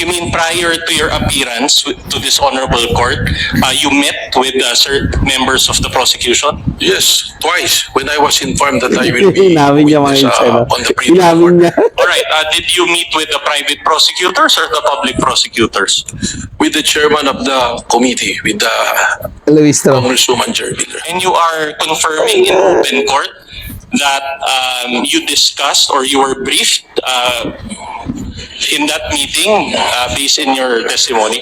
You mean prior to your appearance to this honorable court, you met with certain members of the prosecution? Yes, twice when I was informed that I will be Inamin niya mga witness insan. on the previous Inamin court. niya. Alright, did you meet with the private prosecutors or the public prosecutors? With the chairman of the committee, with the Luis to. Congresswoman Jervin. And you are confirming in open court that you discussed or you were briefed in that meeting based in your testimony?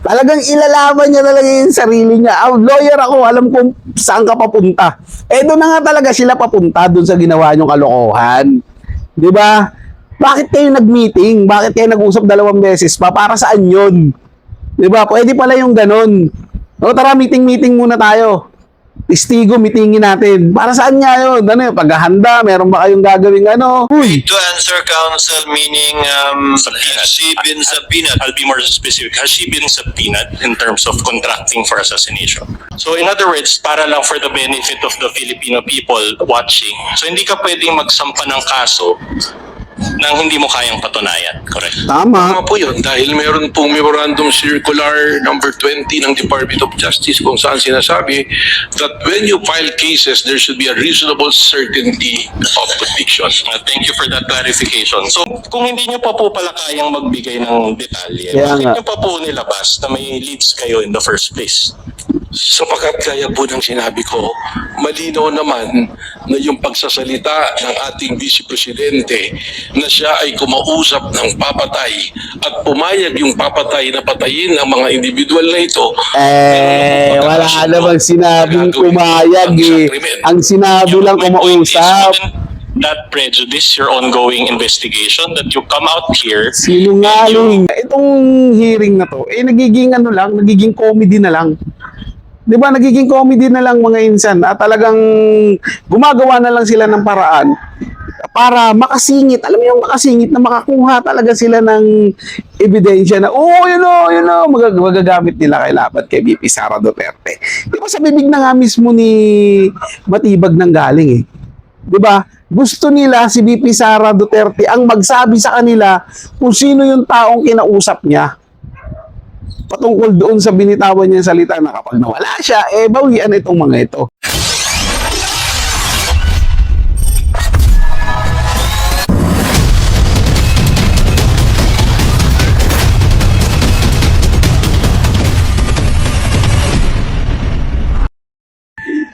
Talagang ilalaban niya talaga yung sarili niya. Lawyer ako, alam kung saan ka papunta. Eh, doon na nga talaga sila papunta doon sa ginawa niyong kalokohan. Di ba? Bakit kayo nag-meeting? Bakit kayo nag-usap 2 beses pa? Para saan yun? Di ba? Pwede pala yung ganun. O, tara, meeting muna tayo. Testigo, meetingin natin. Para saan nga yun? Ano yun? Paghahanda, meron ba kayong gagawing ano? Uy! To answer counsel, meaning has she been subpoenaed? I'll be more specific. Has she been subpoenaed in terms of contracting for assassination? So in other words, para lang for the benefit of the Filipino people watching, so hindi ka pwedeng magsampa ng kaso nang hindi mo kayang patunayan, correct? Tama. Tama po yun dahil meron pong Memorandum Circular number 20 ng Department of Justice kung saan sinasabi that when you file cases, there should be a reasonable certainty of conviction. Thank you for that clarification. So kung hindi nyo pa po pala kayang magbigay ng detalye, Kaya bakit nga. nyo pa po nilabas na may leads kayo in the first place? Sapagkat kaya po ng sinabi ko, malinaw naman na yung pagsasalita ng ating Vice Presidente na siya ay kumausap ng papatay at pumayag yung papatay na patayin ang mga individual na ito. Wala namang sinabing pumayag eh. Ang sinabi lang My point is, kumausap. wouldn't that prejudice your ongoing investigation that you come out here? Sinungaling. Itong hearing na to, nagiging ano lang, nagiging comedy na lang. 'Di ba? Nagiging comedy na lang mga insan. At talagang gumagawa na lang sila ng paraan para makasingit. Alam mo yung makasingit na makakuha talaga sila ng ebidensya na, yun o, magagamit nila kay laban kay VP Sara Duterte. Di ba sa bibig na nga mismo ni Matibag nang galing eh. Di ba? Gusto nila si VP Sara Duterte ang magsabi sa kanila kung sino yung taong kinausap niya. Patungkol doon sa binitawan niya salita na kapag nawala siya, bawian itong mga ito.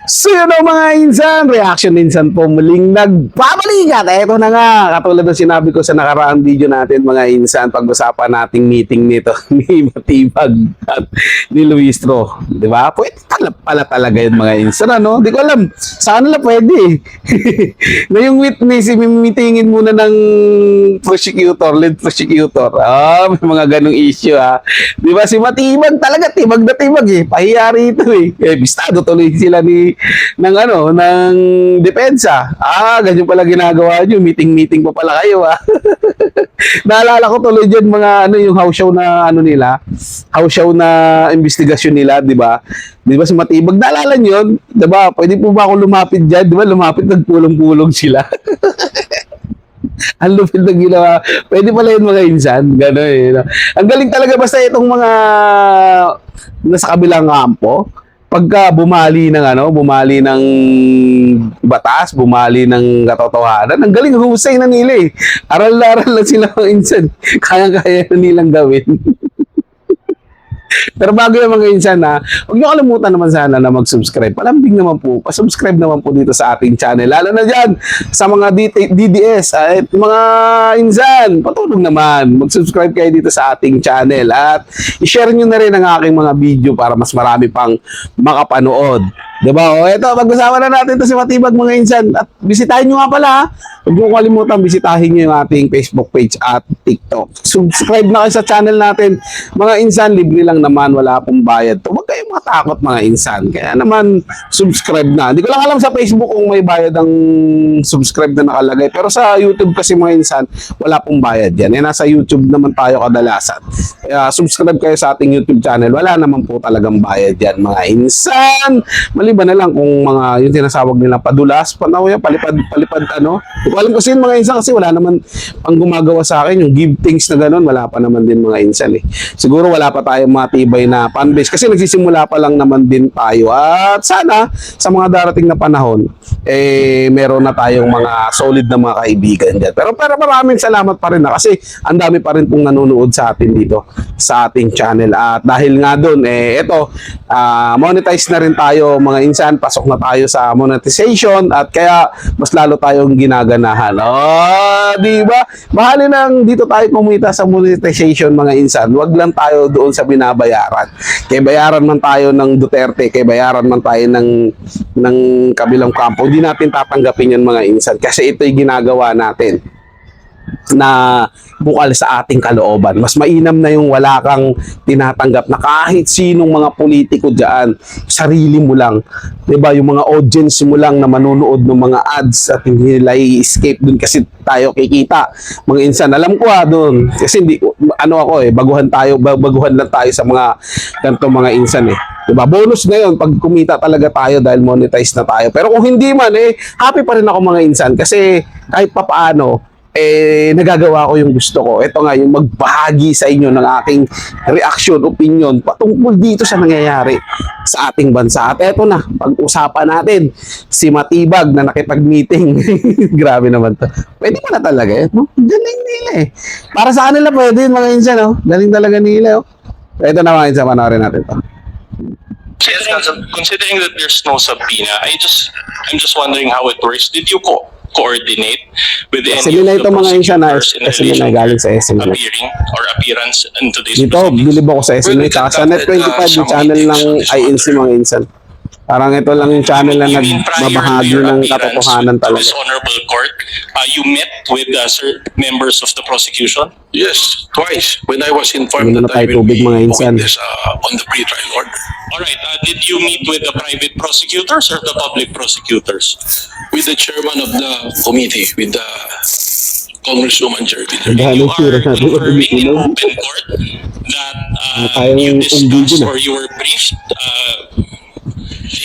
So yun o mga insan, reaction insan po muling nagpabalikat. Eto na nga, katulad ng sinabi ko sa nakaraang video natin mga insan, pag-usapan nating meeting nito ni Matibag at ni Luistro. Di ba? Pwede pala talaga yun mga insan. Ano? Di ko alam, saan nila pwede eh. Na yung witness, meetingin muna ng prosecutor, lead prosecutor. May mga ganong issue ha. Di ba si Matibag talaga, tibag na tibag eh. Pahiya rito eh. Bistado tuloy sila ng depensa. Ganyan pala ginagawa nyo. Meeting pa pala kayo Naalala ko tuloy dyan mga yung house show na house show na investigasyon nila, di ba? Di ba si Matibag, naalala nyo yun? Di ba? Pwede po ba ako lumapit dyan? Di ba? Lumapit, nagpulong-pulong sila. Ang lupit na ginawa. Pwede pala yun mga insan. Gano'n eh. Ang galing talaga basta itong mga nasa kabilang kampo. Pagka bumali ng batas, bumali ng katotohanan, ang galing husay na nila eh. Aral-aral lang sila mga insan. Kaya-kaya na nilang gawin. Pero bago yung mga insan huwag nyo kalimutan naman sana na mag-subscribe. Palambing naman po, pa-subscribe naman po dito sa ating channel. Lalo na dyan sa mga DDS at mga insan, patulong naman. Mag-subscribe kayo dito sa ating channel at i-share nyo na rin ang aking mga video para mas marami pang makapanood. Diba? Eto, pag-usapan na natin ito si Matibag mga insan. At bisitahin nyo nga pala huwag nyo kalimutan, bisitahin nyo yung ating Facebook page at TikTok. Subscribe na kayo sa channel natin. Mga insan, libre lang naman, wala pong bayad. Huwag kayong matakot mga insan. Kaya naman, subscribe na. Hindi ko lang alam sa Facebook kung may bayad ang subscribe na nakalagay. Pero sa YouTube kasi mga insan, wala pong bayad yan. Nasa YouTube naman tayo kadalasan. subscribe kayo sa ating YouTube channel. Wala naman po talagang bayad yan, mga insan. Maliban na lang kung mga yung tinasawag nila padulas, palipad, ano. Hindi ko alam kasi yun, mga insan, kasi wala naman pang gumagawa sa akin. Yung give things na ganun, wala pa naman din, mga insan eh. Siguro wala pa tayong matibay na fanbase kasi nagsisimula pa lang naman din tayo. At sana, sa mga darating na panahon, meron na tayong mga solid na mga kaibigan dyan. Pero maraming salamat pa rin na kasi ang dami pa rin pong nanonood sa atin dito sa ating channel. At dahil nga doon, monetize na rin tayo, mga insan. Pasok na tayo sa monetization at kaya mas lalo tayong ginaganahan. Di ba? Bahali nang dito tayo kumita sa monetization, mga insan. Wag lang tayo doon sa binabayaran. Kaya bayaran man tayo ng Duterte, kaya bayaran man tayo ng kabilang kampo, hindi natin tatanggapin yan, mga insan. Kasi ito'y ginagawa natin na bukal sa ating kalooban. Mas mainam na yung wala kang tinatanggap na kahit sinong mga politiko dyan, sarili mo lang. Diba? Yung mga audience mo lang na manonood ng mga ads at hindi nila i-escape dun kasi tayo kikita. Mga insan, alam ko doon. Kasi baguhan lang tayo sa mga ganito, mga insan eh. Diba? Bonus na yun pag kumita talaga tayo dahil monetize na tayo. Pero kung hindi man, happy pa rin ako, mga insan, kasi kahit papaano, nagagawa ko yung gusto ko. Ito nga, yung magbahagi sa inyo ng aking reaction, opinion, patungkol dito sa nangyayari sa ating bansa. At eto na, pag-usapan natin, si Matibag na nakipag-meeting. Grabe naman to. Pwede pa na talaga eh. No? Galing nila eh. Para sa kanila pwede yun, mga insan. Galing talaga nila. Ito na, mga insan, panoorin natin to. Considering that there's no subpoena, I'm just wondering how it works. Did you coordinate with Kasi any nila of ito, the mga insan, prosecutors in kasi relation nila galing sa to SMNet. appearing or appearance in today's Dito, proceedings? bilib ako sa SMNet. Saka sa Net25, yung channel ng INC, mga insan. Parang ito lang yung channel na You mean prior to nagbabahagi your ng appearance katotohanan to this talaga. honorable court, you met with members of the prosecution? Yes, twice. When I was informed Hindi na that I tayo will tubig, be mga a insan. witness on the pre-trial order. Alright, did you meet with the private prosecutors or the public prosecutors? With the chairman of the committee, with the Congresswoman Jervin. Dahil You yung sura are natin, confirming in ilog. open court that tayong you video discussed na. or you were briefed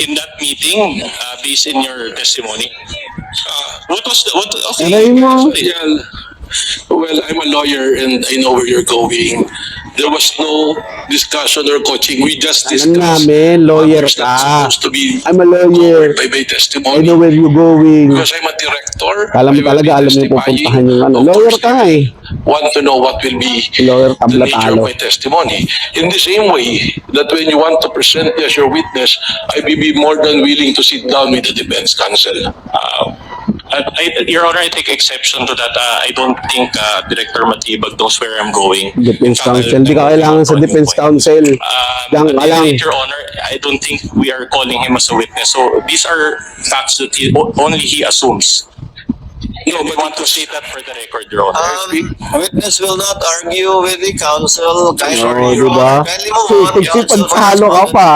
in that meeting based in your testimony. What was the, what? Okay. Aray mo. Well, I'm a lawyer and I know where you're going. There was no discussion or coaching. We just Alam discussed namin, lawyer matters not ka. supposed to be I'm a lawyer. covered by my I testimony. know where you're going. Because I'm a director. Alam mo I will talaga, be alam mo yung testifying. pupuntahan yung ano. Of Lawyer course, ka nga eh. want to know what will be Lawyer the tabla nature talo. of my testimony. In the same way that when you want to present me as your witness, I will be more than willing to sit down with the defense counsel. Your Honor, I take exception to that. I don't think Director Matibag knows where I'm going. Defense counsel. Hindi ka kailangan sa defense counsel. Diyan ka lang. Your Honor, I don't think we are calling him as a witness. So these are facts that only he assumes. No, but we want to say that for the record, Your Honor. Witness will not argue with the counsel. Oo, diba? Kindly move on, counsel, for Pagtalo ka respondent. pa.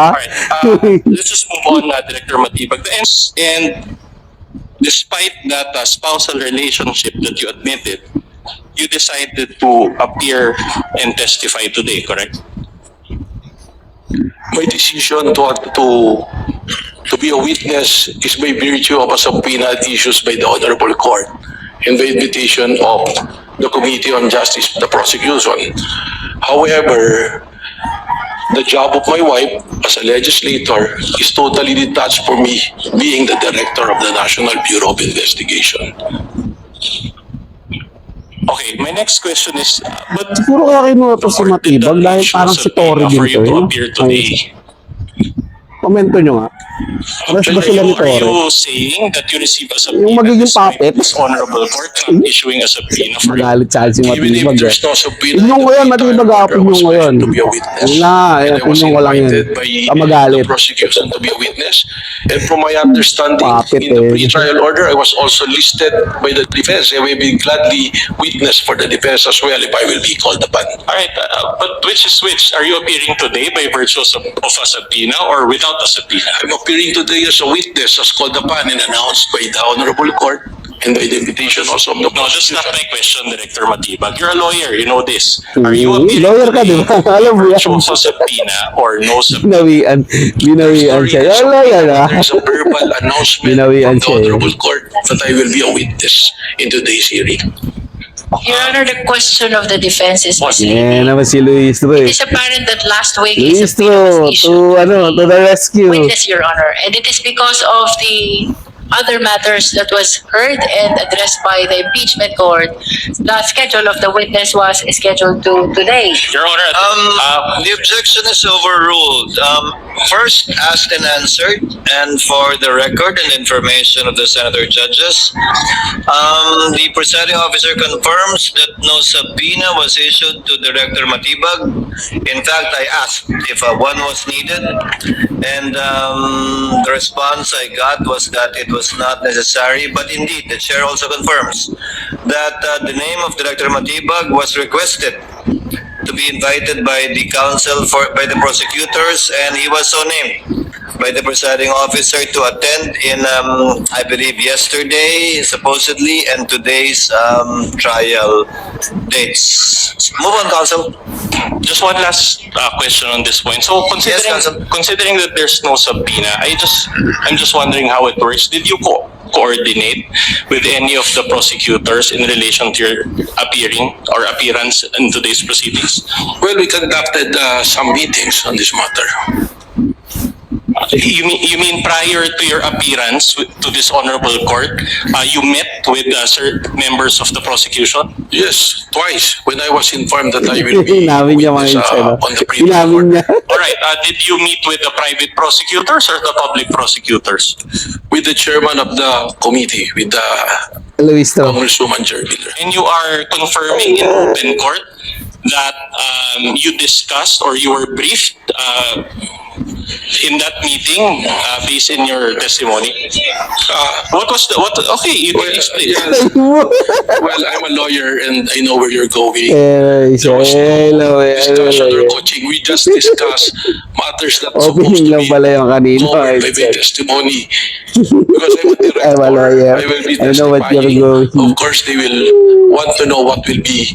Alright, let's just move on, Director Matibag. And despite that spousal relationship that you admitted, you decided to appear and testify today, correct? My decision to be a witness is by virtue of a subpoena issued by the Honorable Court in the invitation of the Committee on Justice, the prosecution. However, the job of my wife as a legislator is totally detached from me being the director of the National Bureau of Investigation. Okay, my next question is, but Siguro kaya kinuha to si Matibag dahil parang si Tory din for to. you to eh. appear today. Komento nyo nga. Pares ba sila ni Are Tory? you saying that you receive a subpoena Yung magiging despite puppet? this honorable court not issuing a subpoena for you? Magalit sa akin si Even if Matibag. there's no subpoena, Inyong ko yan, the Matibag, pre-trial apin order was yung ngayon. to be a witness. Wala, And I was inyong ko lang yan. invited by Magalit. the prosecution to be a witness. And from my understanding, Puppet in the eh. pre-trial order, I was also listed by the defense. I will be gladly witness for the defense as well if I will be called upon. Alright, but which is which? Are you appearing today by virtue of a subpoena or without a subpoena? I'm appearing today as a witness as called upon and announced by the Honorable Court and by the invitation also of the No, that's not prosecution. my question, Director Matibag. You're a lawyer, you know this. Are you appealing Lawyer ka, di ba? Alam mo yan. virtue of a subpoena or no subpoena? Binawian siya. There's Oh, lawyer ah. a verbal announcement Binawian from the siya eh. Honorable Court that I will be a witness in today's hearing. Your Honor, the question of the defense is Yan naman si Luistro eh. It is apparent that last week a subpoena Luistro, was issued to the rescue. witness, Your Honor, and it is because of the other matters that was heard and addressed by the impeachment court. The schedule of the witness was scheduled to today. Your Honor, The objection is overruled. First, asked and answered, and for the record and information of the senator judges, the presiding officer confirms that no subpoena was issued to Director Matibag. In fact, I asked if one was needed, and the response I got was that it was not necessary. But indeed, the chair also confirms that the name of Director Matibag was requested to be invited by the counsel by the prosecutors, and he was so named by the presiding officer to attend in I believe yesterday supposedly and today's trial dates. Move on, counsel. just one last question on this point. So Yes, Counsel. considering that there's no subpoena, I'm just wondering how it works. Did you coordinate with any of the prosecutors in relation to your appearance in today's proceedings? Well, we conducted some meetings on this matter. You mean prior to your appearance to this honorable court, you met with certain members of the prosecution? Yes, twice when I was informed that I will be Inamin niya mga witness insan. on the previous Inamin court. niya. All right. Did you meet with the private prosecutors or the public prosecutors? With the chairman of the committee, with the Luistro. Congresswoman Jervil. And you are confirming in open court that you discussed or you were briefed in that meeting based in your testimony? Okay, you can explain. Yes. Well, I'm a lawyer and I know where you're going. Hello, Discussion or coaching, we just discuss matters that supposed Opening to lang be pala yung kanino. covered by my testimony. Because I'm a director, I'm a lawyer. I will be I know what you're testifying. going. Of course, they will want to know what will be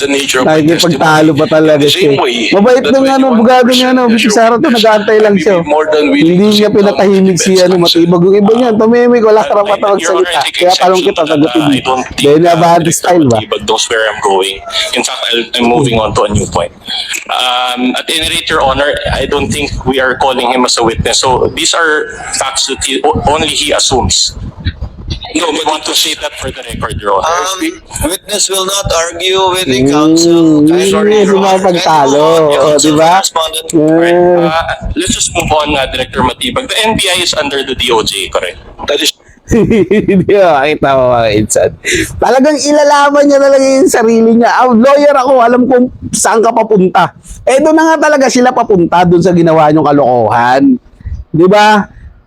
the nature of my Nakikipagtalo testimony. pa talaga In the siya. same way, Mabait that ng when ano, you want bugado to niya, ano, present Bishop Sara to, your nag-aantay lang I will siya. be more than willing Hindi to niya sit down pinatahimik with si the ano, defense Matibag. Yung iba niyan, tumimik, wala ka rapat Your Honor, magsalita. I take Kaya talong exception kita, to that. sagutin I mo. don't think Dahil na bad Director style ba? Matibag knows where I'm going. In fact, I'm moving on to a new point. At any rate, Your Honor, I don't think we are calling him as a witness. So these are facts that only he assumes. No, we want to say that for the record, Your Honor. Witness will not argue with the counsel. Mm, Sorry, Your Honor. sumapagtalo. Kindly move on, O, di ba? Respondent. Let's just move on, Director Matibag. The NBI is under the DOJ, correct? That is Hindi ba makita mo mga insan? Talagang ilalaban niya talaga yung sarili niya. Lawyer ako, alam kung saan ka papunta. Doon na nga talaga sila papunta doon sa ginawa niyong kalokohan. Di ba?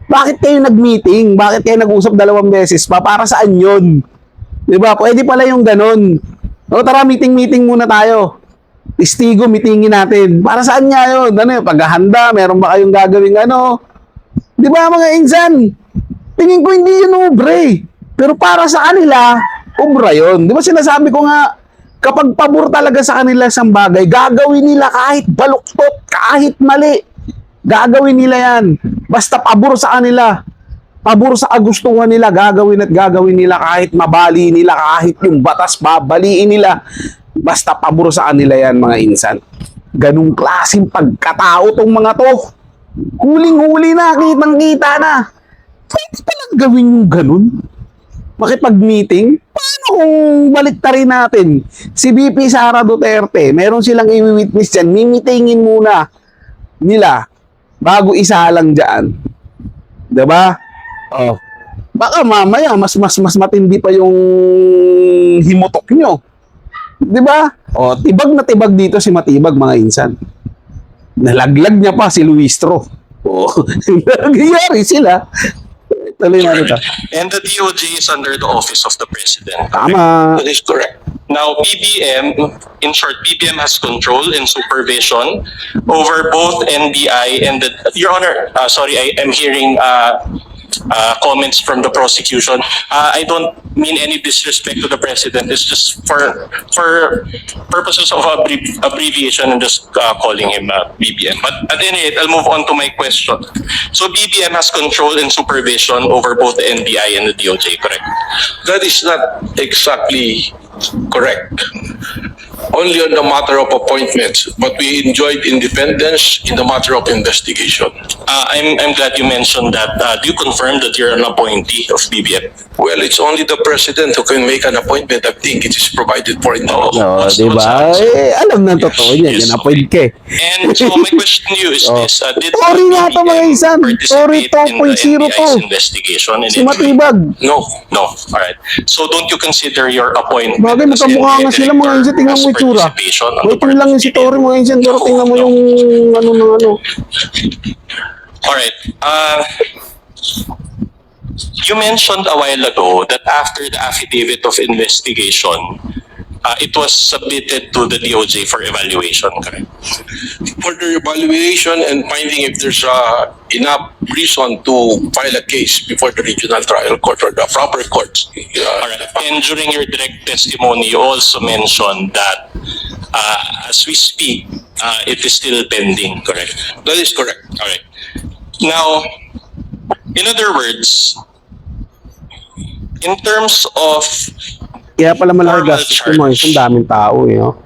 Bakit kayo nag-meeting? Bakit kayo nag-usap 2 beses pa? Para saan yun? Di ba? Pwede pala yung ganun. O tara, meeting muna tayo. Istigo, meetingin natin. Para saan nga yun? Ano yung paghahanda? Meron ba kayong gagawing ano? Di ba mga insan? Tingin ko hindi yun ubre. Pero para sa kanila, ubra yun. Di ba sinasabi ko nga, kapag pabor talaga sa kanila isang bagay, gagawin nila kahit baluktot, kahit mali. Gagawin nila yan. Basta pabor sa kanila. Pabor sa kagustuhan nila, gagawin at gagawin nila kahit mabali nila, kahit yung batas babaliin nila. Basta pabor sa kanila yan, mga insan. Ganong klaseng pagkatao tong mga to. Huling-huli na, kitang-kita na. Pwede palang gawin yung ganun? Makipag-meeting? Paano kung baliktarin natin? Si VP Sara Duterte, meron silang i-witness dyan, mimitingin muna nila bago isa lang dyan. Diba? Oh. Baka mamaya, mas matindi pa yung himutok nyo. Diba? Oh, tibag na tibag dito si Matibag, mga insan. Nalaglag niya pa si Luistro. Oh, nagyayari sila. Tuloy na ito. And the DOJ is under the office of the President. Tama. that is correct. Now, BBM, in short, BBM has control and supervision over both NBI and Your Honor, sorry, I am hearing comments from the prosecution. I don't mean any disrespect to the president. It's just for purposes of abbreviation, I'm just calling him BBM. But at any rate, I'll move on to my question. So BBM has control and supervision over both the NBI and the DOJ, correct? That is not exactly correct. Only on the matter of appointments, but we enjoyed independence in the matter of investigation. I'm glad you mentioned that. Do you confirm that you're an appointee of BBM? Well, it's only the president who can make an appointment. I think it is provided for in the law. No, What's- di what's ba? the answer? Alam na totoo niya. Yes, Yan, appoint ka eh. And so my question to you is Oh. this: did Sorry nga to, mga BBM insan. Sorry, participate in the 2.0 to. NBI's investigation? And Si Matibag. No. No. All right. So don't you consider your appointment Bagay, as magkamukha NBI nga sila, mga director insan. Tingnan as mo itsura. participation on the Wait part lang of yung si BBM? Tori, mga insan. Pero tingnan mo yung ano na ano. All right. You mentioned a while ago that after the affidavit of investigation, it was submitted to the DOJ for evaluation, correct? Further evaluation and finding if there's enough reason to file a case before the regional trial court or the proper courts. All right. And during your direct testimony, you also mentioned that as we speak, it is still pending, correct? That is correct. All right. Now, in other words, in terms of Kaya pala malaki Formal gastos ko, mga charge. insan. Daming tao eh. Oh.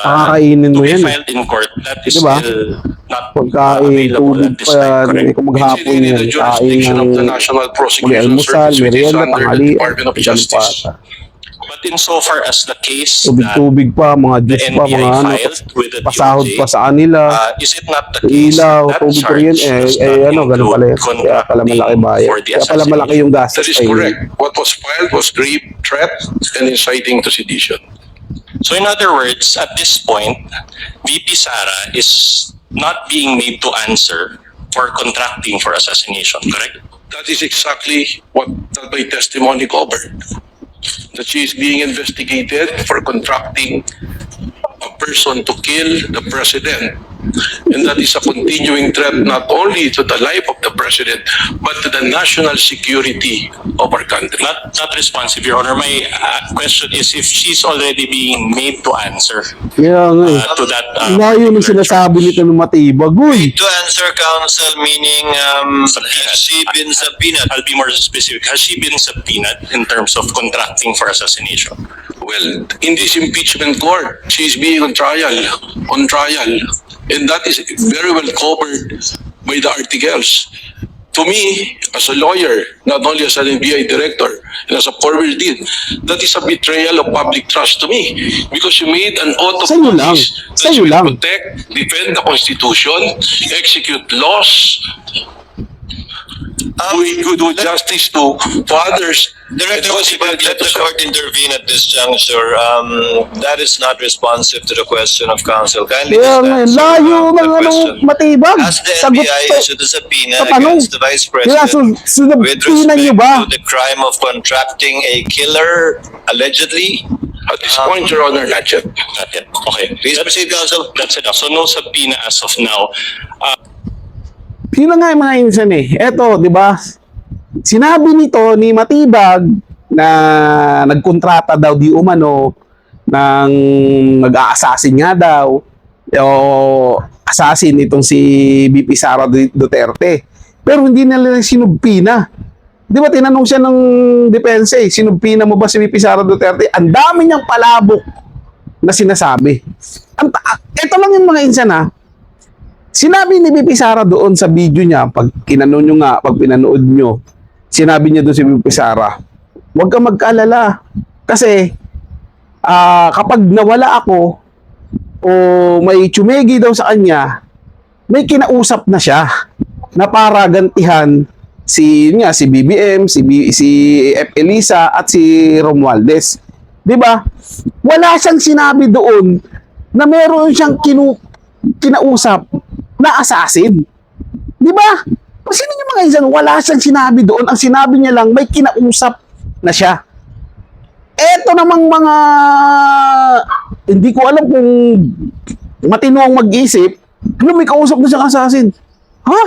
Pakakainin to mo be yan. eh. filed in court, that is Diba? still not Pagkain, available tubig at this pa time, yan. correct? Kung maghapon It's in yan. the Kain jurisdiction of the ng National Prosecution mag-almusal, Service, which is merienda, under the tanghali. Department of Ganun pa Justice. ata. But insofar as the case that Tubig-tubig pa, mga the juice pa, NBI mga ano. filed with the Pasahod DOJ, pa sa kanila. is it not the case Ilaw, that tubig ko rin. charge does Ano, not ganun pala include yun. Kaya pala malaki contracting bayad. for the Kaya pala malaki assassination? yung gastos. That is kay- correct. What was filed was rape, threat, and inciting to sedition. So in other words, at this point, VP Sara is not being made to answer for contracting for assassination, correct? That is exactly what my testimony covered. That she is being investigated for contracting a person to kill the president. And that is a continuing threat not only to the life of the president, but to the national security of our country. Not responsive, Your Honor. My question is if she's already being made to answer Kaya nga eh. to that. Layo nung particular sinasabi nito ng Matibag. Uy! To answer counsel, meaning Subpoenaed. has she been subpoenaed? I'll be more specific. Has she been subpoenaed in terms of contracting for assassination? Well, in this impeachment court, she is being on trial. And that is very well covered by the articles. To me, as a lawyer, not only as an NBI director, and as a former dean, that is a betrayal of public trust to me. Because you made an oath of Sa'yo lang. office that Sa'yo you will lang. protect, defend the Constitution, execute laws, do justice to others. Director, And if I let the court intervene at this juncture, that is not responsive to the question of counsel. Kindly Kaya just nga, answer layo the ng ano, question. Matibag. Has the Sagot NBI to. issued a subpoena Sa tanong. against the Vice Kaya President with sinabina niyo ba? respect to the crime of contracting a killer, allegedly? At this point, Your Honor, not yet. Not yet. Okay. Please proceed, counsel. That's enough. So no subpoena as of now. Sino nga yung mga insan eh? Eto, di ba? Sinabi nito ni Matibag na nagkontrata daw di umano ng nag-a-assassin nga daw o assassin itong si VP Sara Duterte. Pero hindi nila sinubpina. Di ba tinanong siya ng depensa eh, sinubpina mo ba si VP Sara Duterte? Ang dami niyang palabok na sinasabi. Ito lang yung mga insan ha. Sinabi ni VP Sara doon sa video niya, pag kinano nyo nga, pag pinanood nyo, sinabi niya doon si VP Sara, huwag kang mag-alala. Kasi, kapag nawala ako, o may tsumegi daw sa kanya, may kinausap na siya na para gantihan si BBM, si F. Elisa, at si Romualdez. Di ba? Wala siyang sinabi doon na meron siyang kinausap na assassin. Di ba? Kasi yung mga insan, wala siyang sinabi doon. Ang sinabi niya lang, may kinausap na siya. Eto namang mga, hindi ko alam kung matino ang mag-isip, may kausap na siyang assassin. Ha?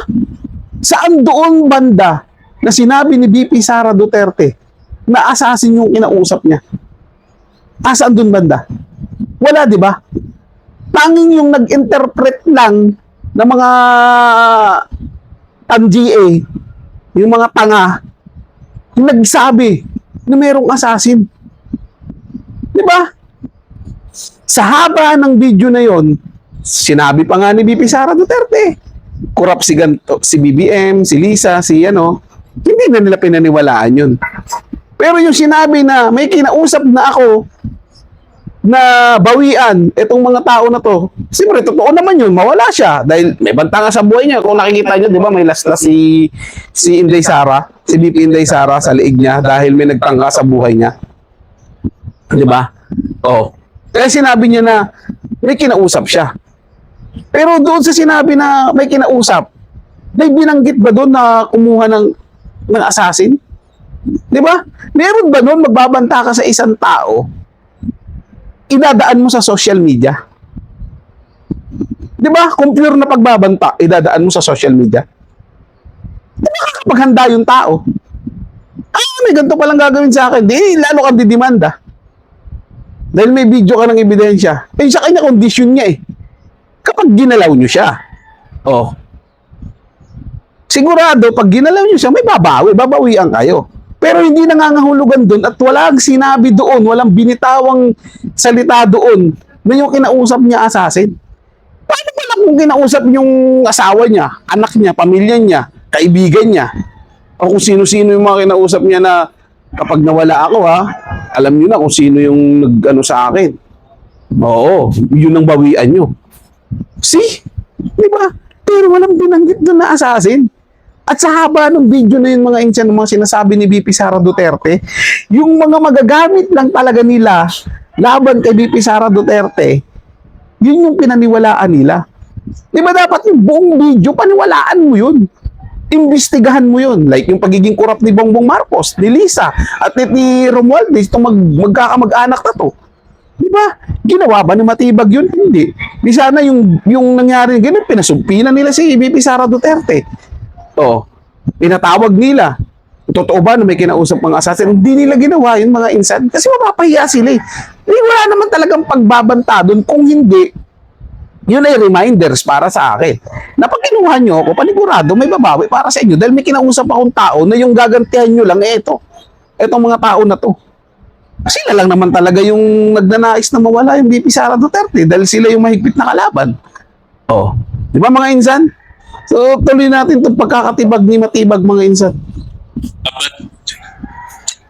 Saan doon banda na sinabi ni VP Sara Duterte na assassin yung kinausap niya? Asaan dun banda? Wala, di ba? Tanging yung nag-interpret lang ng mga tang-GA, yung mga tanga, yung nagsabi na merong assassin. Di ba? Sa haba ng video na yon, sinabi pa nga ni VP Sara Duterte, kurap si ganto, si BBM, si Lisa, si ano, hindi na nila pinaniwalaan yun. Pero yung sinabi na may kinausap na ako na bawian itong mga tao na to, siyempre totoo naman yun, mawala siya dahil may banta nga sa buhay niya. Kung nakikita niyo, di ba, may last si Inday Sara, si VP Inday Sara sa liig niya dahil may nagtangka sa buhay niya. Di ba? Oh. Kaya sinabi niya na may kinausap siya. Pero doon sa sinabi na may kinausap, may binanggit ba doon na kumuha ng assassin? Di ba? Meron ba doon magbabanta ka sa isang tao, idadaan mo sa social media? Di ba? Kung pure na pagbabanta, idadaan mo sa social media. Di ba kakapaghanda yung tao? May ganito palang gagawin sa akin. Di, lalo kang didimanda. Dahil may video ka ng ebidensya. Eh, sa kanya, kondisyon niya eh. Kapag ginalaw nyo siya, oh, sigurado, pag ginalaw nyo siya, may babawian kayo. Pero hindi nangangahulugan doon at walang sinabi doon, walang binitawang salita doon na yung kinausap niya assassin. Paano pala kung kinausap yung asawa niya, anak niya, pamilya niya, kaibigan niya, o kung sino-sino yung mga kinausap niya na kapag nawala ako alam niyo na kung sino yung nag-ano sa akin. Oo, yun ang bawian nyo. See? Di ba? Pero walang binanggit doon na assassin. At sa haba ng video na yun, mga insan, ng mga sinasabi ni VP Sara Duterte, yung mga magagamit lang talaga nila laban kay VP Sara Duterte, yun yung pinaniwalaan nila. Di ba dapat yung buong video, paniwalaan mo yun. Imbestigahan mo yun. Like yung pagiging korap ni Bongbong Marcos, ni Lisa, at ni Romualdez, itong magkakamag-anak na to. Di ba? Ginawa ba ni Matibag yun? Hindi. Di sana yung nangyari, ganun, pinasumpinan nila si VP Sara Duterte. Oh, pinatawag nila. Totoo ba na may kinausap mga assassin? Hindi nila ginawa yun, mga insan. Kasi mapapahiya sila eh. Wala naman talagang pagbabanta doon. Kung hindi, yun ay reminders para sa akin. Na pag kinuha nyo ako, panigurado, may babawi para sa inyo. Dahil may kinausap akong tao na yung gagantihan nyo lang, ito. Etong mga tao na to. Sila lang naman talaga yung nagnanais na mawala yung VP Sara Duterte dahil sila yung mahigpit na kalaban. Oh, di ba mga insan? So, tuloy natin itong pagkakatibag ni Matibag, mga insan. But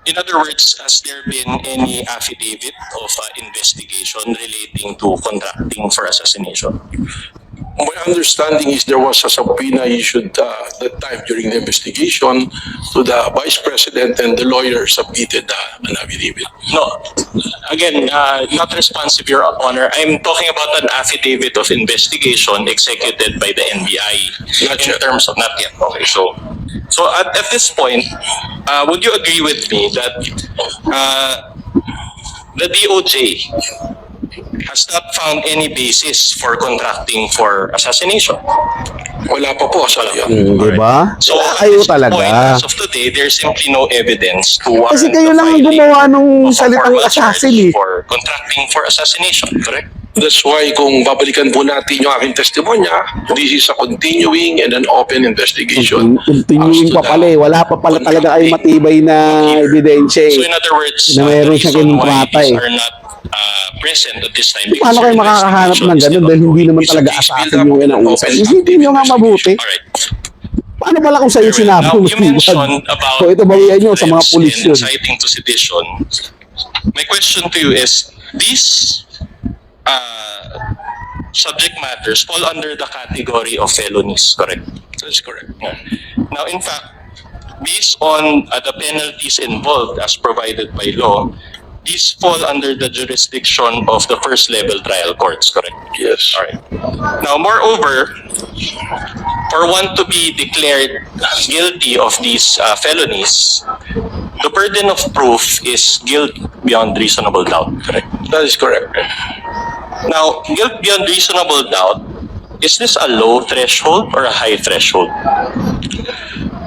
in other words, has there been any affidavit of investigation relating to contracting for assassination? My understanding is there was a subpoena issued that time during the investigation to the Vice President, and the lawyer submitted an affidavit. No. Again, not responsive, Your Honor. I'm talking about an affidavit of investigation executed by the NBI. Not in yet. terms of, not yet. Okay, so at this point, would you agree with me that the DOJ has not found any basis for contracting for assassination? Wala pa po sa yun. Di ba? So at Ayaw this talaga. point, as of today, there's simply no evidence to warrant Kasi kayo the lang filing gumawa nung of a salitang formal assassin charge eh. for contracting for assassination, correct? That's why kung babalikan po natin yung aking testimonya, this is a continuing and an open investigation. Continuing pa pala eh. Wala pa pala talaga kayong matibay na ebidensya So eh. in other words, Na meron the siya reason why kinontrata these eh. are not present at this time. Paano kayo makakahanap ng ganun dahil hindi naman talaga assassin yung inausap? Isipin nyo nga mabuti. Alright. Paano pala kung sa'yo sinabi Now, mo? you mentioned about So ito bawian nyo sa mga threats pulis and yun. inciting to sedition. My question to you is, these subject matters fall under the category of felonies, correct? That's correct. Yeah. Now, in fact, based on the penalties involved as provided by law, these fall under the jurisdiction of the first level trial courts, correct? Yes. All right. Now, moreover, for one to be declared guilty of these felonies, the burden of proof is guilt beyond reasonable doubt, correct? That is correct. Now, guilt beyond reasonable doubt, is this a low threshold or a high threshold?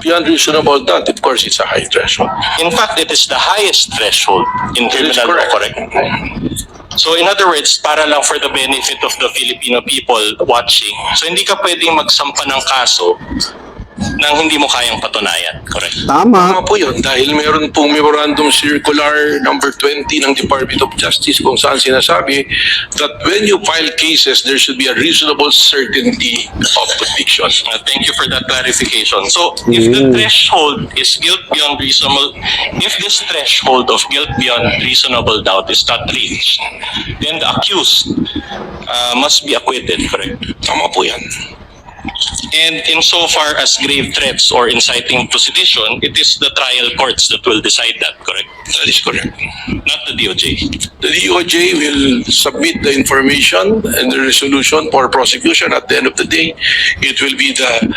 Beyond reasonable doubt, of course, it's a high threshold. In fact, it is the highest threshold in That is criminal law, correct. correct? So in other words, para lang for the benefit of the Filipino people watching, so hindi ka pwedeng magsampa ng kaso nang hindi mo kayang patunayan, correct? Tama. Tama po yun dahil meron pong Memorandum Circular number 20 ng Department of Justice kung saan sinasabi that when you file cases, there should be a reasonable certainty of conviction. Thank you for that clarification. So, if the threshold is guilt beyond reasonable, if this threshold of guilt beyond reasonable doubt is not reached, then the accused must be acquitted, correct? Tama po yan. And insofar as grave threats or inciting to sedition, it is the trial courts that will decide that, correct? That is correct. Not the DOJ. The DOJ will submit the information and the resolution for prosecution. At the end of the day, it will be the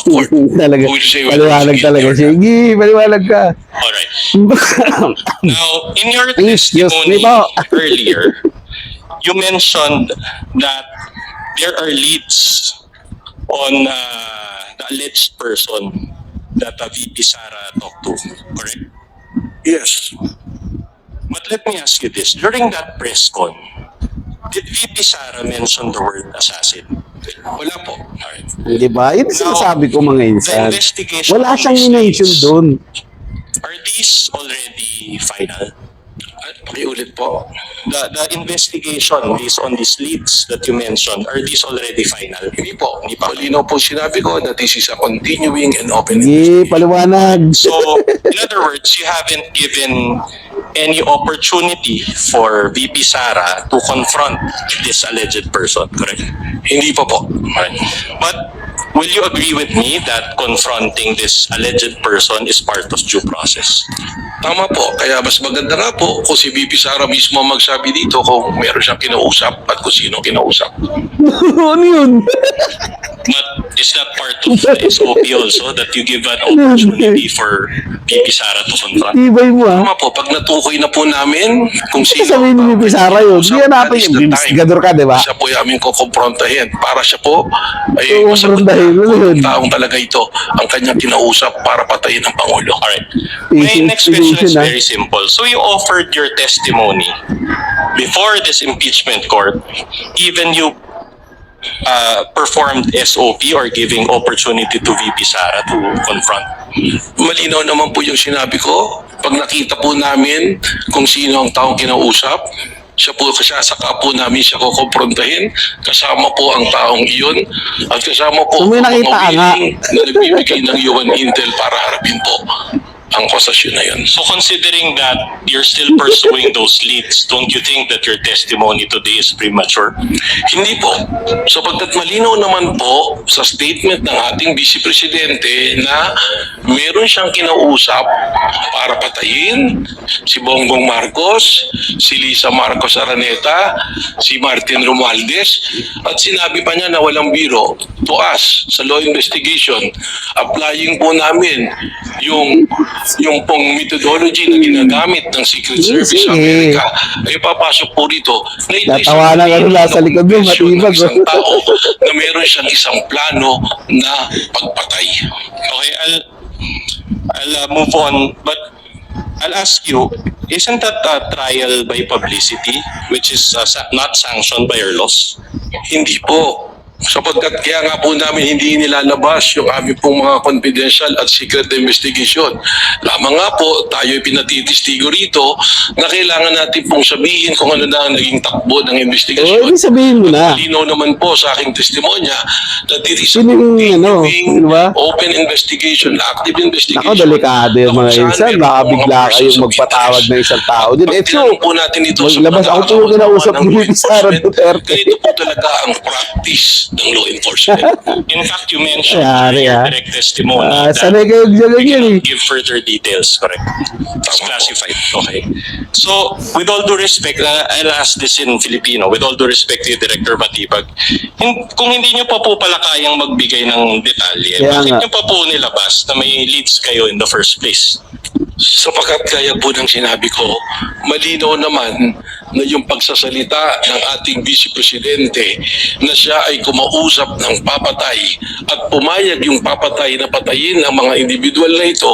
court Talaga. who will say whether Paliwanag it's talaga. guilty or not. Sige, paliwanag ka. Alright. Now, in your Excuse me testimony po. earlier, you mentioned that there are leads on the alleged person that VP Sara talked to, correct? Yes. But let me ask you this. During that press con, did VP Sara mention the word assassin? Wala po. Alright. Di ba? Yun sinasabi ko mga The insan. investigation Wala on siyang these in-mention leads, doon. are these already final? Pakiulit po. The investigation based on these leads that you mentioned, are these already final? Hindi po. Hindi pa. Malinaw po sinabi ko that this is a continuing and open Sige, investigation. paliwanag. So, in other words, you haven't given any opportunity for VP Sara to confront this alleged person, correct? Hindi pa po. Alright. But will you agree with me that confronting this alleged person is part of due process? Tama po. Kaya mas maganda nga po kung si VP Sara mismo magsabi dito kung meron siyang kinausap at kung sino kinausap. Ano yun? But is that part of the SOP also that you give an opportunity for VP Sara to confront? Tibay mo ah. Tama po. Pag natukoy na po namin kung Kasi sino sabihin ni VP Sara yun. Di hanapin that is yung the investigador ka, di ba? Siya po yung aming kukumprontahin para siya po ay Oo, masagot kumprontahin. Ano yun? kung taong talaga ito ang kanyang kinausap para patayin ang Pangulo. Alright. My Patient next question is solution, ah. very simple. So you offered your testimony before this impeachment court, even you performed SOP or giving opportunity to VP Sara to confront. Malinaw naman po yung sinabi ko. Pag nakita po namin kung sino ang taong kinausap, siya saka po namin siya kukumprontahin. Kasama po ang taong iyon at kasama po So, may ang nakita mga nga. willing na nagbibigay ng UN Intel para harapin po ang akusasyon na yun. So considering that you're still pursuing those leads, don't you think that your testimony today is premature? Hindi po. Sapagkat malinaw naman po sa statement ng ating Vice Presidente na meron siyang kinausap para patayin si Bongbong Marcos, si Lisa Marcos Araneta, si Martin Romualdez, at sinabi pa niya na walang biro to us sa law investigation. Applying po namin yung pong methodology na ginagamit ng Secret Service sa Sige. Amerika ay papasok po rito na ito ay Tatawanan ka nila sa likod mo, confession ng matibag, isang oh. tao na meron siyang isang plano na pagpatay. Okay, I'll move on, but I'll ask you, isn't that a trial by publicity, which is not sanctioned by our laws? Hindi po. Sapagkat kaya nga po namin hindi nilalabas yung aming pong mga confidential at secret investigation. Lamang nga po, tayo'y pinatitistigo rito na kailangan natin pong sabihin kung ano na ang naging takbo ng O, investigasyon. ibig sabihin mo na. Malinaw naman po sa aking testimonya that it is a Sino yung, ano, continuing di ba? open investigation, active investigation. Ako, delikado yung mga na kung saan insan. meron Baka po mga bigla persons kayong of magpatawag interest. ng isang tao din. Pag Eh, so, tinanong po natin ito sa maglabas ako po yung kinausap ng ni law VP Sara enforcement, Duterte. ganito po talaga ang practice ng law enforcement. In fact, you mentioned Yari, in your ah. direct testimony Sanay that kayo dyan you ganyan eh. cannot give further details, correct? It's classified, okay. So, with all due respect, I'll ask this in Filipino, with all due respect to Director Batibag, kung hindi nyo pa po pala kayang magbigay ng detalye, Kaya bakit nga. nyo pa po nilabas na may leads kayo in the first place? Sapagkat gaya po ng sinabi ko, malinaw naman na yung pagsasalita ng ating Vice Presidente na siya ay kumausap ng papatay at pumayag yung papatay na patayin ang mga individual na ito.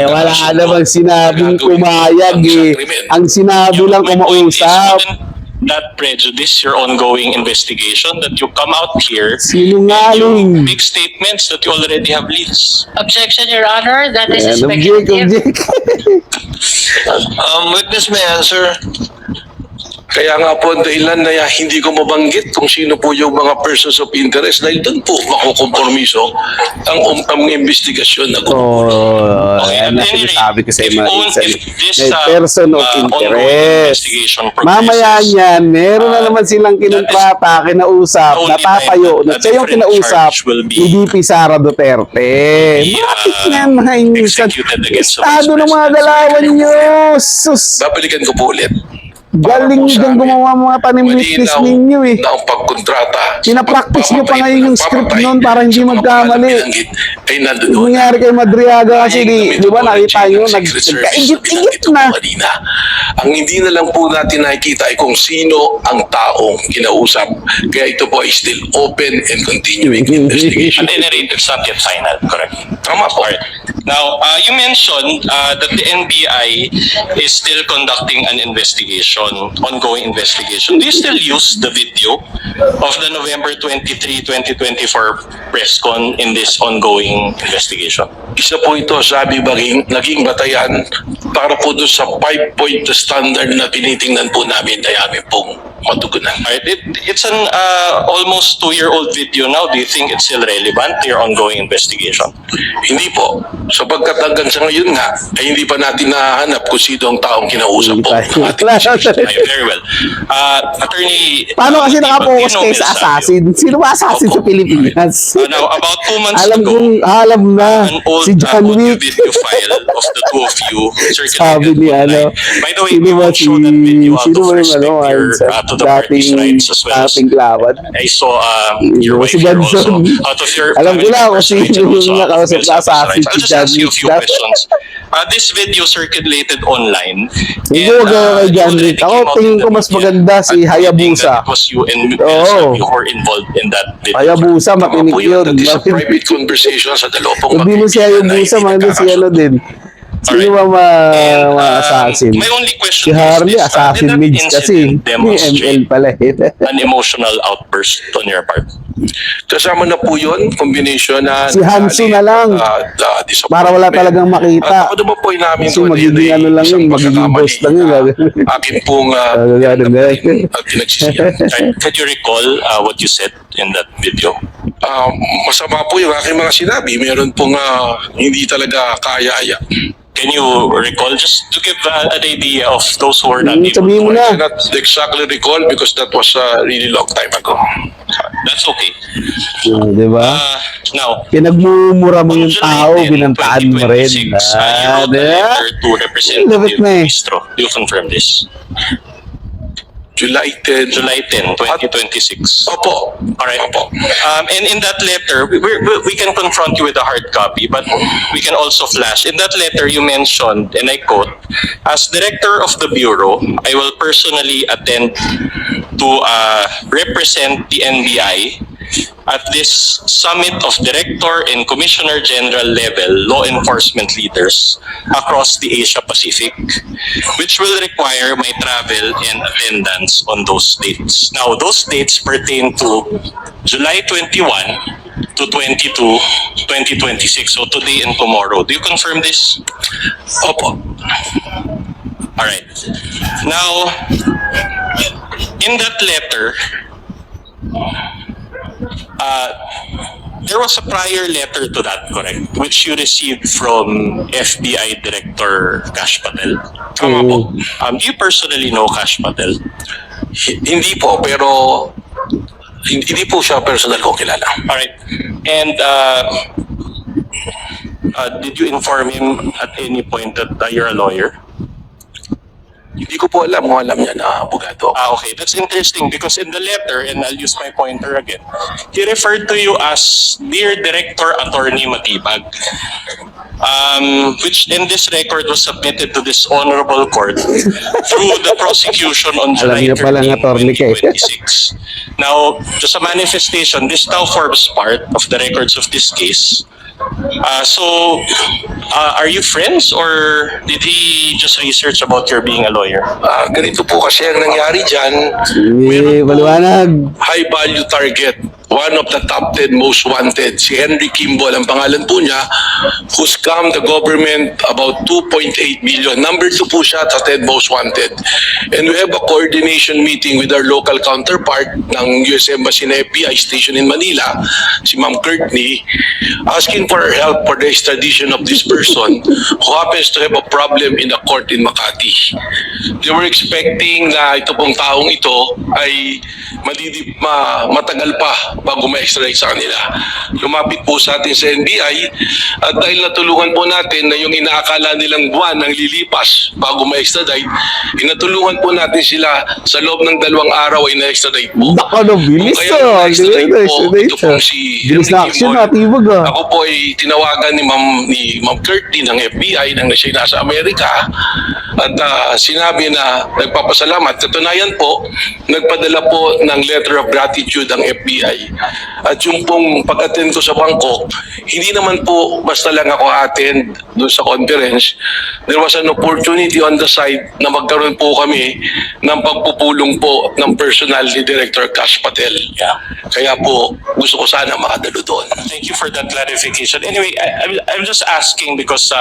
Wala ka namang sinabing pumayag eh. Ang sinabi lang My point is, kumausap. wouldn't that prejudice your ongoing investigation that you come out here and Sinungaling. you make statements that you already have leads? Objection, Your Honor, that is Ayan, object, speculative. Witness may answer. Kaya nga po ang dahilan na hindi ko mabanggit kung sino po yung mga persons of interest dahil doon po makukompromiso ang investigasyon na Oh, Okay, ayan na at any rate, sinasabi ko sa if mga own- insan. if this, May person of ongoing interest. investigation progresses, Mamaya niyan, meron na naman silang kinontrata, kinausap, the only natatayo, time na that siya yung a different kinausap charge will be- ni VP Sara Duterte. Bakit yan mga insan? executed against the Estado ng mga Vice galawan nyo! Sus! babalikan ko po ulit. Galing dyan gumawa mga panimlitis Malinaw ninyo eh. na ang pagkontrata. Pinapractice nyo pa pagpapatay ngayon yung ng script papatay nun para hindi sa mga magkamali. pangalang binanggit ay nandoon. Yung nangyari kay Madriaga kasi di ba nakita nyo, Secret Service na nagkaigit-igit binanggit na. ko kanina. Ang hindi na lang po natin nakikita ay kung sino ang taong kinausap. Kaya ito po ay still open and continuing investigation. At any rate, it's not yet final, correct? Tama po. Alright. Now, you mentioned that the NBI is still conducting an investigation, ongoing investigation. Do you still use the video of the November 23, 2024 press con in this ongoing investigation? Isa po ito, sabi naging batayan para po doon sa 5-point standard na tinitingnan po namin ay amin pong matugunan. Alright, it's an almost 2-year-old video now. Do you think it's still relevant to your ongoing investigation? Hindi po. Sapagkat hanggang sa ngayon nga, ay hindi pa natin nahanap kung sino ang taong kinausap po. ng ating Right, very well. Attorney... Paano kasi Matibag, nakapokus you know kayo sa Mel Sabio. assassin? Sino ba assassin sa Pilipinas? Now, about 2 months Alam ago, kong, alam na. an old Si John audio Wick. video file of the two of you circulated Sabi ni online. ano, By the way, sino we ba won't show that video out sino of ba yung respect ano, to the party's rights as well as dating laban? I saw your wife Si here Johnson. also. Out of your Alam ko family na kung members' rights sino and also yung out of nakausap Mel na Sabio's assassin, rights. I'll si just ask you a few John Wick. questions. This video circulated online. Hindi ko kay you John already Wick. Ako came out tingin in ko the mas media maganda si admitting Hayabusa. that It was you and Mel Oo. Sabio who were involved in that video. Hayabusa, Tama matinik po yun. That is a private conversation sa dalawang Hindi mo si Hayabusa, maganda si ano din. Sino ba mga assassin? My only Si question Harley, is this. assassin Did that Mids kasi. incident Ni ML demonstrate pala eh. an emotional outburst on your part? Kasama na po yun, combination na... Si Hanso na lang. Para wala talagang makita. At ako naman po ay namin Kasi magiging ano lang yun, magiging boss lang yun. Akin pong Gagano na. pinagsisiyan. Right. Can you recall what you said in that video? Masama po yung aking mga sinabi. Meron pong hindi talaga kaya-aya. Can you recall just to give an idea of those who were not able Sabihin mo to? na. I cannot exactly recall because that was a really long time ago. That's okay. Di ba? Now, Pinagmumura mo on yung July tao, 10, binantaan mo rin. 2026, you wrote a Di ba? letter to Representative Lupit na eh. Ministro. Do you confirm this? July 10. July 10, 2026. Opo. Alright. Opo. And in that letter, we can confront you with a hard copy, but we can also flash. In that letter, you mentioned, and I quote, "As director of the Bureau, I will personally attend to represent the NBI at this summit of Director and Commissioner General level law enforcement leaders across the Asia Pacific, which will require my travel and attendance on those dates." Now, those dates pertain to July 21 to 22, 2026. So today and tomorrow. Do you confirm this? Opo. All right. Now, in that letter, there was a prior letter to that, correct? Which you received from FBI Director Kash Patel. Tama po. Do you personally know Kash Patel? Hindi po, pero hindi po siya personal ko kilala. All right. And did you inform him at any point that you're a lawyer? Hindi ko po alam kung alam niya na abogado. Okay. That's interesting because in the letter, and I'll use my pointer again, he referred to you as Dear Director Attorney Matibag. which in this record was submitted to this honorable court through the prosecution on Alam July niyo palang 13, attorney ka eh. 2026. Now, just a manifestation, this now forms part of the records of this case. Are you friends or did he just research about your being a lawyer? Ganito po kasi ang nangyari dyan. Eh, maliwanag. High value target, one of the top 10 most wanted, si Henry Kimball, ang pangalan po niya, who scammed the government about 2.8 million. Number 2 po siya sa 10 most wanted. And we have a coordination meeting with our local counterpart ng US Embassy na FBI station in Manila, si Ma'am Courtney, asking for her help for the extradition of this person who happens to have a problem in a court in Makati. They were expecting na ito pong taong ito ay matagal pa bago ma-extradite sa kanila. Lumapit po sa atin sa NBI at dahil natulungan po natin na yung inaakala nilang buwan ang lilipas bago ma-extradite, inatulungan po natin sila sa loob ng 2 araw ay na-extradite po. Baka na bilis Kaya ah. na-extradite po, ito po Bilis si na Henry action Kimball. na, tibag ah. Ako po ay tinawagan ni Ma'am Courtney ng FBI nang siya nasa Amerika at sinabi na nagpapasalamat. Katunayan po, nagpadala po ng letter of gratitude ang FBI. At yung pong pag-attend ko sa bangko, hindi naman po basta lang ako attend doon sa conference. There was an opportunity on the side na magkaroon po kami ng pagpupulong po ng personal ni Director Cash Patel. Yeah. Kaya po, gusto ko sana makadalo doon. Thank you for that clarification. Anyway, I'm just asking because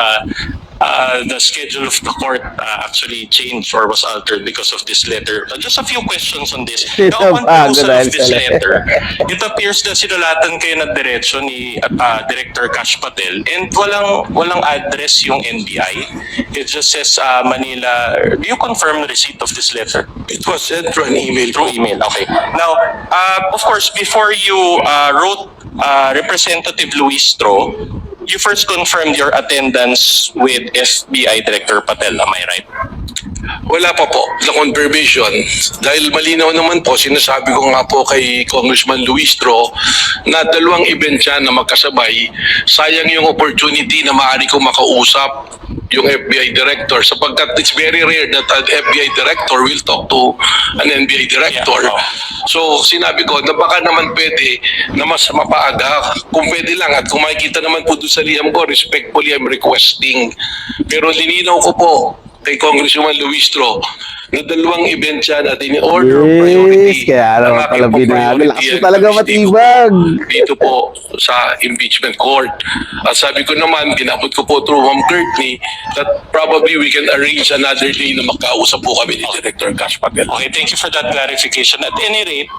the schedule of the court actually changed or was altered because of this letter. Just a few questions on this. Now, upon perusal of this letter, it appears na sinulatan kayo na diretso ni Director Cash Patel and walang address yung NBI. It just says Manila. Do you confirm the receipt of this letter? It was sent through an email. Through email, okay. Now, of course, before you wrote Representative Luis Tro, you first confirmed your attendance with FBI Director Patel, am I right? Wala pa po na confirmation. Dahil malinaw naman po, sinasabi ko nga po kay Congressman Luis Tro na 2 event siya na magkasabay. Sayang yung opportunity na maaari ko makausap yung FBI director sapagkat it's very rare that an FBI director will talk to an NBI director. Yeah. So sinabi ko na baka naman pwede na mas mapaaga kung pwede lang at kung makikita naman po doon sa liham ko, respectfully I'm requesting. Pero lininaw ko po kay Congressman Luis Tro na 2 event siya at in order of priority. Yes, kaya ang naman aking pala pong binalo. priority Lakas mo ay talaga pag-istigo matibag. dito po sa impeachment court. At sabi ko naman, ginabot ko po through Ma'am Courtney that probably we can arrange another day na magkausap po kami ni Director Cash Patel. Okay, thank you for that clarification. At any rate,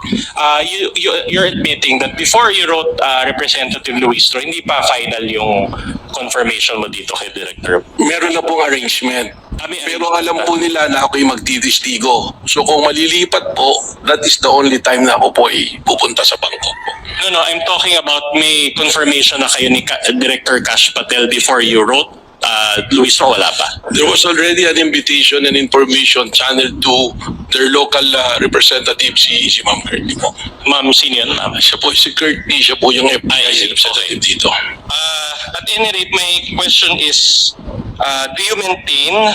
you're admitting that before you wrote Representative Luis Tro, hindi pa final yung confirmation mo dito kay Director. Meron na pong arrangement. I mean, Pero alam po nila na ako'y magtitistigo. So kung malilipat po, that is the only time na ako po ay pupunta sa Bangkok po. No, I'm talking about may confirmation na kayo ni Director Cash Patel before you wrote Luis Tro, wala pa. There was already an invitation and information channeled to their local representative, si Ma'am Courtney po. Ma'am, sino yun, ma'am? Siya po, si Courtney, siya po yung FBI representative dito. At any rate, my question is, do you maintain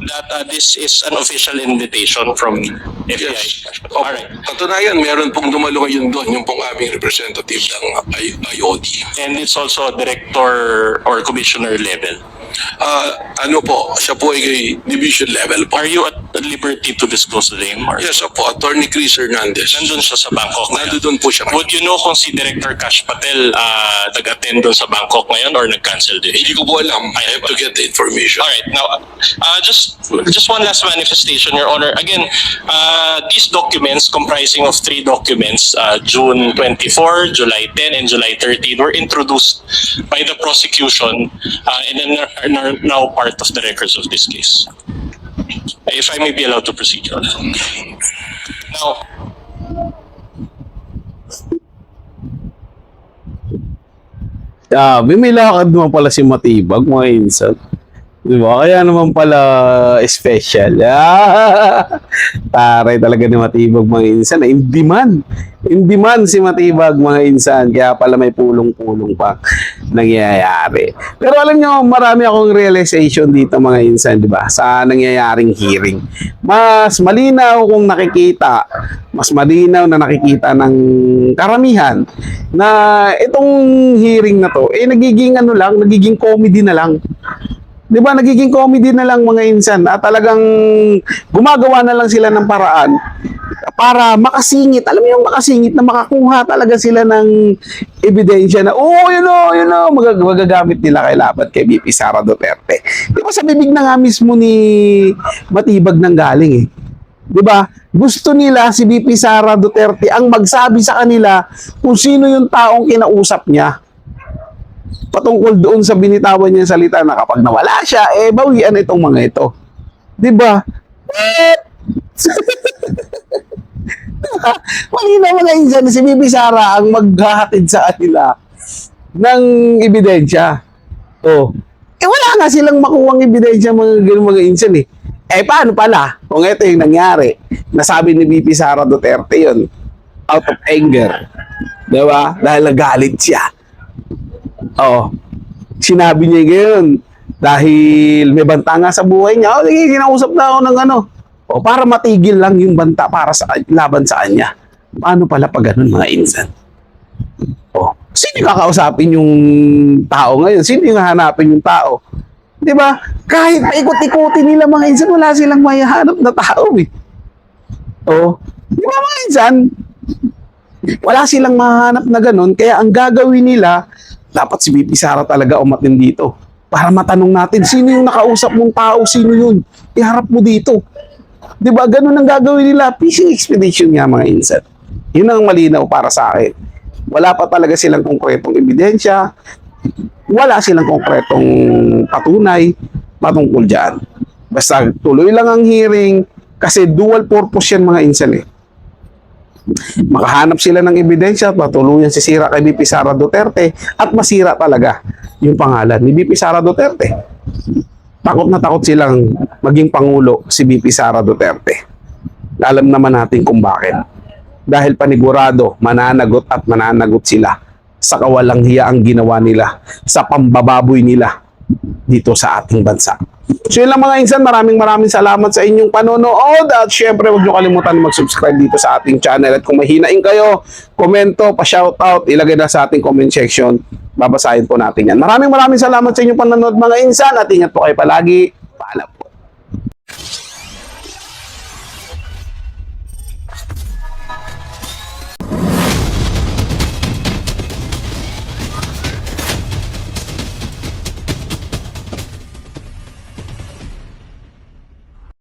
that this is an official invitation from FBI? Yes. All right. Katunayan, meron pong dumalo ngayon doon, yung pong aming representative ng IOD. And it's also director or commissioner level. Ano po, siya po ay division level po. Are you at liberty to disclose the name? Or Yes, po, Attorney Chris Hernandez. nandun siya sa Bangkok ngayon? Nandun po siya. Would you know kung si Director Cash Patel nag-attend doon sa Bangkok ngayon or nag-cancel din? Hindi ko po alam. I have to get the information. Alright, now, just one last manifestation, Your Honor. Again, these documents comprising of 3 documents, June 24, July 10, and July 13, were introduced by the prosecution and are now part of the records of this case. If I may be allowed to proceed, Your Honor. Now, May lakad naman pala si Matibag, mga insan. Di ba? Kaya naman pala special. Taray talaga ni Matibag mga insan. In demand. In demand si Matibag mga insan. Kaya pala may pulong-pulong pa nangyayari. Pero alam nyo, marami akong realization dito mga insan, di ba? Sa nangyayaring hearing. Mas malinaw kung nakikita, mas malinaw na nakikita ng karamihan na itong hearing na to, nagiging ano lang, nagiging comedy na lang. Di ba, nagiging comedy na lang mga insan at talagang gumagawa na lang sila ng paraan para makasingit. Alam mo yung makasingit na makakuha talaga sila ng ebidensya na, yun o, magagamit nila kay laban kay BP Sara Duterte. Di ba, sa bibig na nga mismo ni Matibag nang galing eh. Di ba? Gusto nila si BP Sara Duterte ang magsabi sa kanila kung sino yung taong kinausap niya. Patungkol doon sa binitawan niya salita na kapag nawala siya, bawian itong mga ito. Di ba? Malinaw mga insan, si Bibi Sara ang maghahatid sa kanila ng ebidensya. Wala nga silang makuwang ebidensya mga insan eh. Paano pala? Kung ito yung nangyari, nasabi ni BP Sara Duterte yun, out of anger. Di ba? Dahil nagalit siya. Sinabi niya ngayon dahil may banta nga sa buhay niya. Sige, kinausap na ako ng ano. Para matigil lang yung banta para sa laban sa kanya. Paano pala pag ganun mga insan? Sino yung kakausapin yung tao ngayon? Sino yung hahanapin yung tao? Di ba? Kahit paikot-ikutin nila mga insan, wala silang mayahanap na tao eh. Di ba mga insan? Wala silang mahanap na ganun. Kaya ang gagawin nila, dapat si BP Sara talaga umatin dito. Para matanong natin, sino yung nakausap mong tao? Sino yun? Iharap mo dito. Di ba? Ganun ang gagawin nila. Fishing expedition nga mga insan. Yun ang malinaw para sa akin. Wala pa talaga silang konkretong ebidensya. Wala silang konkretong patunay patungkol dyan. Basta tuloy lang ang hearing kasi dual purpose yan mga insan eh. Makahanap sila ng ebidensya at matuluyan sisira kay BP Sara Duterte at masira talaga yung pangalan ni BP Sara Duterte. Takot na takot silang maging pangulo si BP Sara Duterte. Alam naman natin kung bakit. Dahil panigurado, mananagot at mananagot sila sa kawalang hiya ang ginawa nila, sa pambababoy nila dito sa ating bansa. So yun lang mga insan, maraming salamat sa inyong panonood at syempre huwag nyo kalimutan mag-subscribe dito sa ating channel at kung mahinain kayo, komento, pa-shoutout, ilagay na sa ating comment section, babasahin po natin yan. Maraming salamat sa inyong panonood mga insan at ingat po kayo palagi.